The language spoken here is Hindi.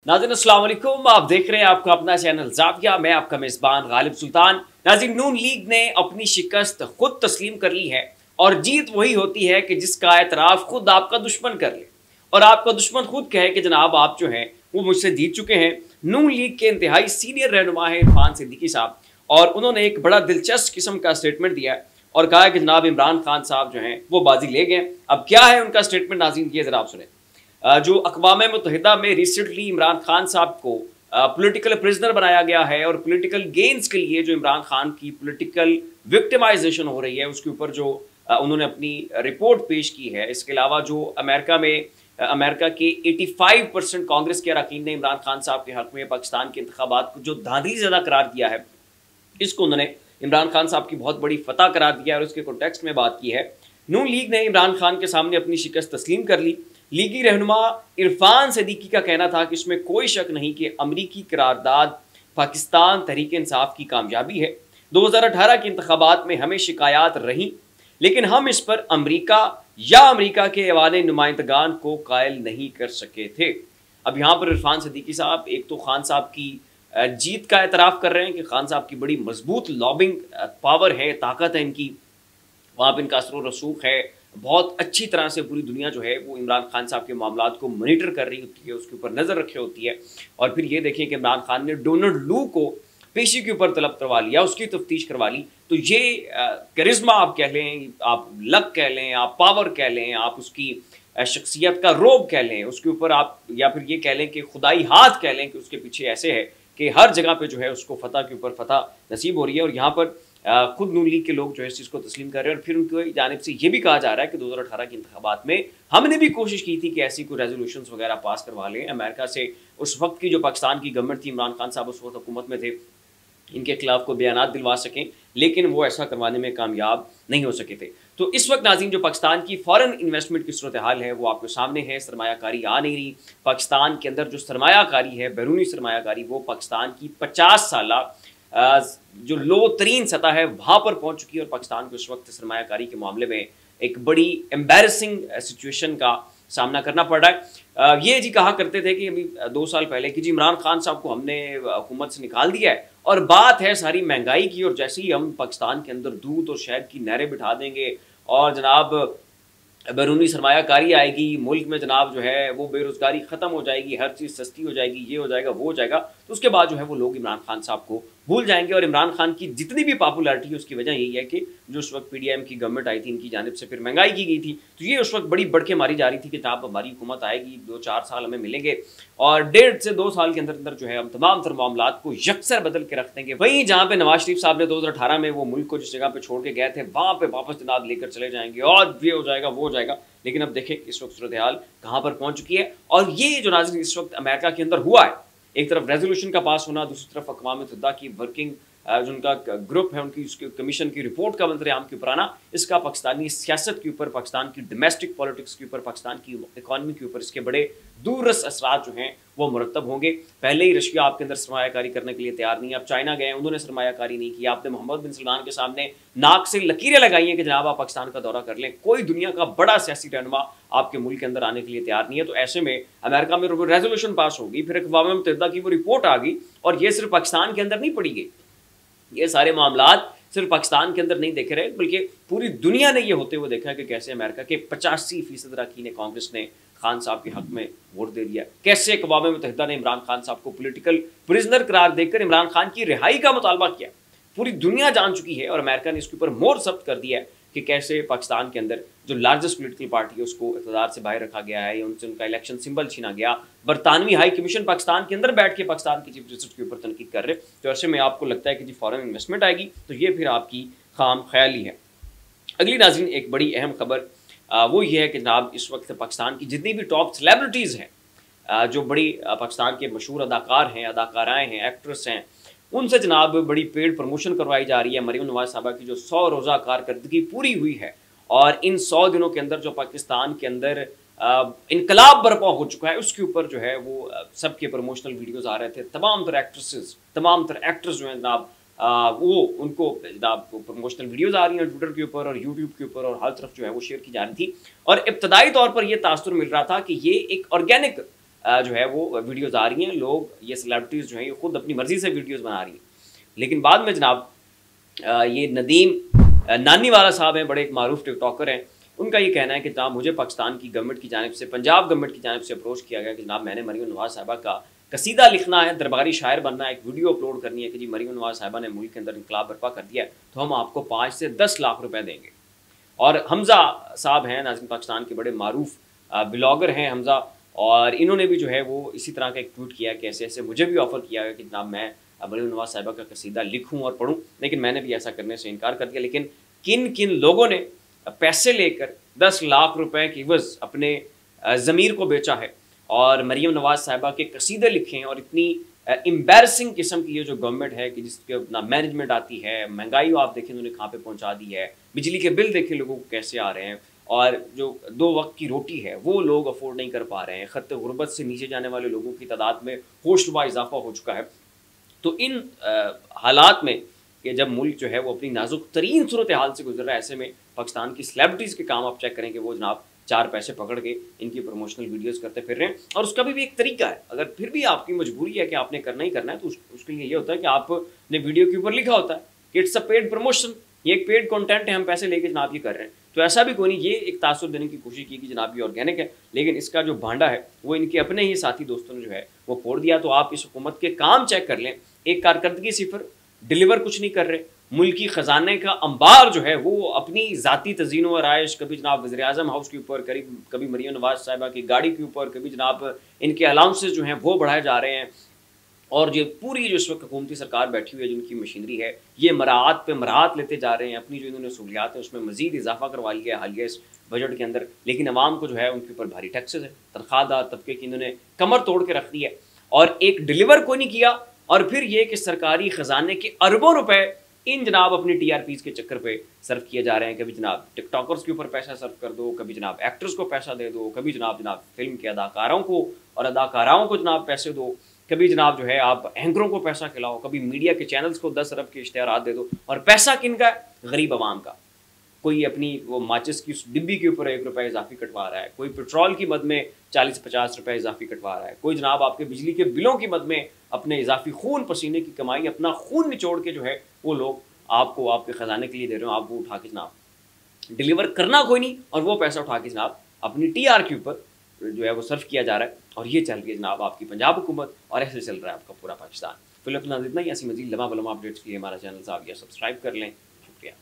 नाज़रीन अस्सलाम वालेकुम, आप देख रहे हैं आपका अपना चैनल ज़ाविया। मैं आपका मेज़बान गालिब सुल्तान। नाज़रीन, नून लीग ने अपनी शिकस्त खुद तस्लीम कर ली है और जीत वही होती है कि जिसका एतराफ़ खुद आपका दुश्मन कर ले और आपका दुश्मन खुद कहे कि जनाब आप जो हैं वो मुझसे जीत चुके हैं। नून लीग के इंतहाई सीनियर रहनुमा है इरफान सिद्दीकी साहब, और उन्होंने एक बड़ा दिलचस्प किस्म का स्टेटमेंट दिया है और कहा है कि जनाब इमरान खान साहब जो हैं वो बाजी ले गए। अब क्या है उनका स्टेटमेंट, नाज़रीन ये ज़रा आप सुने। जो अक़वाम मुत्तहिदा में रिसेंटली इमरान खान साहब को पॉलिटिकल प्रिजनर बनाया गया है और पॉलिटिकल गेन्स के लिए जो इमरान खान की पॉलिटिकल विक्टिमाइजेशन हो रही है उसके ऊपर जो उन्होंने अपनी रिपोर्ट पेश की है। इसके अलावा जो अमेरिका के 85% कांग्रेस के अरकान ने इमरान खान साहब के हक़ में पाकिस्तान के इंतखाबात को जो धांधली ज़्यादा करार दिया है, इसको उन्होंने इमरान खान साहब की बहुत बड़ी फतह करार दिया और उसके कॉन्टेक्स्ट में बात की है। नून लीग ने इमरान खान के सामने अपनी शिकस्त तस्लीम कर ली। लीगी रहनुमा इरफान सिद्दीकी का कहना था कि इसमें कोई शक नहीं कि अमरीकी करारदाद पाकिस्तान तहरीक इंसाफ की कामयाबी है। 2018 के इंतखाबात में हमें शिकायत रहीं, लेकिन हम इस पर अमरीका के ऐवान नुमाइंदगान को कायल नहीं कर सके थे। अब यहाँ पर इरफान सिद्दीकी साहब एक तो खान साहब की जीत का एतराफ़ कर रहे हैं कि खान साहब की बड़ी मजबूत लॉबिंग पावर है, ताकत है इनकी, वहाँ पर इनका असर रसूख है, बहुत अच्छी तरह से पूरी दुनिया जो है वो इमरान खान साहब के मामलात को मॉनिटर कर रही होती है, उसके ऊपर नज़र रखे होती है। और फिर ये देखें कि इमरान खान ने डोनाल्ड लू को पेशी के ऊपर तलब करवा लिया, उसकी तफ्तीश करवा ली। तो ये करिश्मा आप कह लें, आप लक कह लें, आप पावर कह लें, आप उसकी शख्सियत का रोब कह लें उसके ऊपर, आप या फिर ये कह लें कि खुदाई हाथ कह लें कि उसके पीछे ऐसे है कि हर जगह पे जो है उसको फतह के ऊपर फतह नसीब हो रही है। और यहाँ पर खुद नून लीग के लोग जो है इस चीज़ को तस्लीम कर रहे हैं। और फिर उनकी जानिब से ये भी कहा जा रहा है कि 2018 के इंतखाबात में हमने भी कोशिश की थी कि ऐसी कोई रेजोल्यूशंस वगैरह पास करवा लें अमेरिका से। उस वक्त की जो पाकिस्तान की गवर्नमेंट थी, इमरान खान साहब उस वक्त हुकूमत में थे, इनके खिलाफ को बयानात दिलवा सकें, लेकिन वो ऐसा करवाने में कामयाब नहीं हो सके थे। तो इस वक्त नाज़रीन जो पाकिस्तान की फ़ॉरेन इन्वेस्टमेंट की सूरत हाल है वो आपके सामने है। सरमायाकारी आ नहीं रही पाकिस्तान के अंदर। जो सरमायाकारी है, बैरूनी सरमायाकारी, वो पाकिस्तान की 50 साला जो लो तरीन सतह है वहाँ पर पहुँच चुकी है और पाकिस्तान को इस वक्त सरमायाकारी के मामले में एक बड़ी एम्बैरसिंग सिचुएशन का सामना करना पड़ रहा है। ये जी कहा करते थे कि अभी 2 साल पहले कि जी इमरान खान साहब को हमने हुकूमत से निकाल दिया है और बात है सारी महंगाई की, और जैसे ही हम पाकिस्तान के अंदर दूध और शहद की नहरें बिठा देंगे और जनाब बैरूनी सरमायाकारी आएगी मुल्क में, जनाब जो है वो बेरोज़गारी ख़त्म हो जाएगी, हर चीज़ सस्ती हो जाएगी, ये हो जाएगा वो हो जाएगा, तो उसके बाद जो है वो लोग इमरान खान साहब को भूल जाएंगे। और इमरान खान की जितनी भी पॉपुलैरिटी है उसकी वजह यही है कि जो उस वक्त PDM की गवर्नमेंट आई थी, इनकी जानिब से फिर महंगाई की गई थी। तो ये उस वक्त बड़ी बढ़ के मारी जा रही थी कि जनाब हमारी हुकूमत आएगी, 2-4 साल हमें मिलेंगे और 1.5 से 2 साल के अंदर अंदर जो है हम तमाम तर मामलात को यकसर बदल के रख देंगे। वहीं जहाँ पे नवाज शरीफ साहब ने 2018 में वो मुल्क को जिस जगह पे छोड़ के गए थे वहाँ पे वापस जनाब लेकर चले जाएंगे और ये हो जाएगा वो हो जाएगा। लेकिन अब देखें इस वक्त सूरत हाल कहाँ पर पहुँच चुकी है। और ये जो नाज़रीन इस वक्त अमेरिका के अंदर हुआ है, एक तरफ रेजोल्यूशन का पास होना, दूसरी तरफ अक़वाम मुत्तहिदा की वर्किंग जो उनका ग्रुप है उनकी उसके कमीशन की रिपोर्ट का मंतरिआम के ऊपर आना, इसका पाकिस्तानी सियासत के ऊपर, पाकिस्तान की डोमेस्टिक पॉलिटिक्स के ऊपर, पाकिस्तान की इकॉनमी के ऊपर इसके बड़े दूररस असरात जो हैं वो मुरतब होंगे। पहले ही रशिया आपके अंदर सरमायाकारी करने के लिए तैयार नहीं है, अब चाइना गए उन्होंने सरमायाकारी नहीं की, आपने मोहम्मद बिन सलमान के सामने नाक से लकीरें लगाई हैं कि जनाब आप पाकिस्तान का दौरा कर लें। कोई दुनिया का बड़ा सियासी रहनुमा आपके मुल्क के अंदर आने के लिए तैयार नहीं है। तो ऐसे में अमेरिका में रेजोल्यूशन पास होगी, फिर अक़वाम मुत्तहिदा की वो रिपोर्ट आ गई और ये सिर्फ पाकिस्तान के अंदर नहीं पड़ी गई, ये सारे मामलात सिर्फ पाकिस्तान के अंदर नहीं देखे रहे बल्कि पूरी दुनिया ने ये होते हुए देखा कि कैसे अमेरिका के 85% अरकान कांग्रेस ने खान साहब के हक में वोट दे दिया, कैसे अक़वाम मुत्तहिदा ने इमरान खान साहब को पॉलिटिकल प्रिजनर करार देकर इमरान खान की रिहाई का मुतालबा किया। पूरी दुनिया जान चुकी है और अमेरिका ने इसके ऊपर मोहर जब्त कर दिया है कि कैसे पाकिस्तान के अंदर जो लार्जेस्ट पॉलिटिकल पार्टी है उसको इक़्तिदार से बाहर रखा गया है, उनसे उनका इलेक्शन सिंबल छीना गया। बरतानवी हाई कमीशन पाकिस्तान के अंदर बैठ के पाकिस्तान की चीफ जस्टिस के ऊपर तनकीद कर रहे। तो ऐसे में आपको लगता है कि जी फॉरेन इन्वेस्टमेंट आएगी, तो ये फिर आपकी खाम ख्याली है। अगली नाज़रीन एक बड़ी अहम खबर वो ये है कि जनाब इस वक्त पाकिस्तान की जितनी भी टॉप सेलिब्रिटीज़ हैं, जो बड़ी पाकिस्तान के मशहूर अदाकार हैं, अदाकाराएँ हैं, एक्ट्रेस हैं, उनसे जनाब बड़ी पेड प्रमोशन करवाई जा रही है। मरीम नवाज साहबा की जो 100 रोज़ा कारकर्दगी पूरी हुई है और इन 100 दिनों के अंदर जो पाकिस्तान के अंदर इनकलाब बर्पा हो चुका है उसके ऊपर जो है वो सबके प्रमोशनल वीडियोस आ रहे थे। तमाम तर एक्ट्रेसेस, तमाम तर एक्टर्स जो हैं जनाब वो उनको जनाब प्रमोशनल वीडियोस आ रही हैं ट्विटर के ऊपर और यूट्यूब के ऊपर और हर तरफ जो है वो शेयर की जा रही थी। और इब्तदाई तौर पर यह तासुर मिल रहा था कि ये एक ऑर्गेनिक जो है वो वीडियोज़ आ रही हैं, लोग ये सेलिब्रिटीज़ जो हैं ये खुद अपनी मर्ज़ी से वीडियोज़ बना रही हैं। लेकिन बाद में जनाब ये नदीम नानीवाला साहब हैं, बड़े एक मारूफ टिकटॉकर हैं, उनका ये कहना है कि जनाब मुझे पाकिस्तान की गवर्नमेंट की जानिब से, पंजाब गवर्नमेंट की जानिब से अप्रोच किया गया कि जनाब मैंने मरीम नवाज़ साहिबा का कसीदा लिखना है, दरबारी शायर बनना है, एक वीडियो अपलोड करनी है कि जी मरीम नवाज़ साहिबा ने मुल्क के अंदर इनकलाब बर्पा कर दिया है, तो हम आपको 5 से 10 लाख रुपए देंगे। और हमज़ा साहब हैं, नाज़रीन पाकिस्तान के बड़े मारूफ ब्लॉगर हैं हमज़ा, और इन्होंने भी जो है वो इसी तरह का एक ट्वीट किया कि ऐसे ऐसे मुझे भी ऑफ़र किया गया कि जनाब मैं मरीम नवाज़ साहिबा का कसीदा लिखूँ और पढ़ूँ, लेकिन मैंने भी ऐसा करने से इनकार कर दिया। लेकिन किन किन लोगों ने पैसे लेकर 10 लाख रुपए की इवज़ अपने ज़मीर को बेचा है और मरीम नवाज़ साहिबा के कसीदे लिखे हैं। और इतनी एम्बैरसिंग किस्म की ये जो गवर्नमेंट है कि जिसके अपना मैनेजमेंट आती है, महंगाई आप देखें उन्होंने कहाँ पे पहुँचा दी है, बिजली के बिल देखें लोगों को कैसे आ रहे हैं, और जो 2 वक्त की रोटी है वो लोग अफोर्ड नहीं कर पा रहे हैं। ख़त्ते गुर्बत से नीचे जाने वाले लोगों की तादाद में होशरुबा इजाफा हो चुका है। तो इन हालात में कि जब मुल्क जो है वो अपनी नाजुक तरीन सूरत हाल से गुजर रहा है, ऐसे में पाकिस्तान की सेलिब्रिटीज़ के काम आप चेक करें कि वो जनाब 4 पैसे पकड़ के इनकी प्रमोशनल वीडियोस करते फिर रहे हैं। और उसका भी एक तरीका है, अगर फिर भी आपकी मजबूरी है कि आपने करना ही करना है, तो उसके लिए ये होता है कि आपने वीडियो के ऊपर लिखा होता है कि इट्स अ पेड प्रमोशन, ये एक पेड कंटेंट है, हम पैसे लेके जनाब ये कर रहे हैं। तो ऐसा भी कोई नहीं, ये एक तासुर देने की कोशिश की कि जनाब ये ऑर्गेनिक है, लेकिन इसका जो भांडा है वो इनके अपने ही साथी दोस्तों ने जो है वो फोड़ दिया। तो आप इस हुकूमत के काम चेक कर लें, एक कारकर्दगी सिफर, डिलीवर कुछ नहीं कर रहे, मुल्की ख़जाने का अंबार जो है वो अपनी ज़ाती तज़ीनो और आयश, कभी जनाब वज़ीर-ए-आज़म हाउस के ऊपर, कभी मरीम नवाज़ साहिबा की गाड़ी के ऊपर, कभी जनाब इनके अलाउंसेस जो हैं वो बढ़ाए जा रहे हैं। और जो पूरी जो इस वक्त हुकूमती सरकार बैठी हुई है, जिनकी मशीनरी है, ये मराहत पे मराहत लेते जा रहे हैं, अपनी जो इन्होंने सहूलियात है उसमें मज़ीद इजाफा करवा लिया है हालिया इस बजट के अंदर। लेकिन अवाम को जो है उनके ऊपर भारी टैक्सेस है, तनख्वाहदार तबके की इन्होंने कमर तोड़ के रख दी है, और एक डिलीवर कोई नहीं किया। और फिर ये कि सरकारी ख़जाने के अरबों रुपए इन जनाब अपनी TRPs के चक्कर पे सर्व किए जा रहे हैं। कभी जनाब टिकटॉकर्स के ऊपर पैसा सर्व कर दो, कभी जनाब एक्टर्स को पैसा दे दो, कभी जनाब फिल्म के अदाकारों को और अदाकाराओं को जनाब पैसे दो, कभी जनाब जो है आप एंकरों को पैसा खिलाओ, कभी मीडिया के चैनल्स को 10 अरब के इश्तेहारात दे दो। और पैसा किन का है? गरीब आवाम का। कोई अपनी वो माचिस की डिब्बी के ऊपर 1 रुपये इजाफी कटवा रहा है, कोई पेट्रोल की मद में 40-50 रुपये इजाफी कटवा रहा है, कोई जनाब आपके बिजली के बिलों की मद में अपने इजाफी खून पसीने की कमाई, अपना खून निचोड़ के जो है वो लोग आपको आपके ख़जाने के लिए दे रहे हो, आप वो उठा के जनाब डिलीवर करना कोई नहीं, और वो पैसा उठा के जनाब अपनी TR के ऊपर जो है वो सर्व किया जा रहा है। और ये चल रही है जनाब आपकी पंजाब हुकूमत, और ऐसे चल रहा है आपका पूरा पाकिस्तान। फिलहाल इतना ही, ऐसी मजीद लम्हा बलमा अपडेट्स के लिए हमारा चैनल जाविया सब्सक्राइब कर लें।